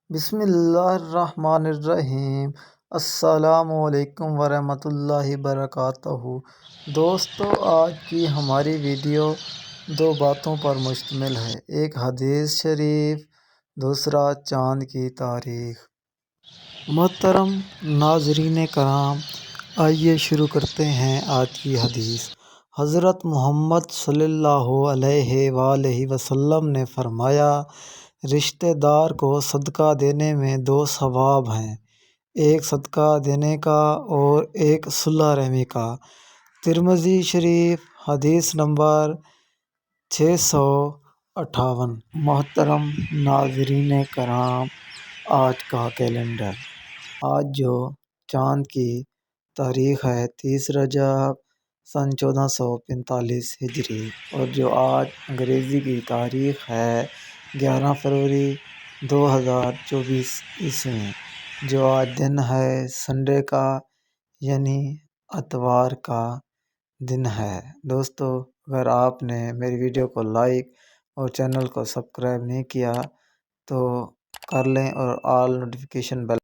بسم اللہ الرحمن الرحیم۔ السلام علیکم ورحمۃ اللہ وبرکاتہ۔ دوستو، آج کی ہماری ویڈیو دو باتوں پر مشتمل ہے، ایک حدیث شریف، دوسرا چاند کی تاریخ۔ محترم ناظرین کرام، آئیے شروع کرتے ہیں آج کی حدیث۔ حضرت محمد صلی اللہ علیہ وآلہ وسلم نے فرمایا، رشتہ دار کو صدقہ دینے میں دو ثواب ہیں، ایک صدقہ دینے کا اور ایک صلح رحمی کا۔ ترمذی شریف، حدیث نمبر 658۔ محترم ناظرین کرام، آج کا کیلنڈر، آج جو چاند کی تاریخ ہے 30 رجب سن 1445 ہجری، اور جو آج انگریزی کی تاریخ ہے 11 فروری 2024 عیسوی، جو آج دن ہے سنڈے کا، یعنی اتوار کا دن ہے۔ دوستو، اگر آپ نے میری ویڈیو کو لائک اور چینل کو سبسکرائب نہیں کیا تو کر لیں اور آل نوٹیفیکیشن بیل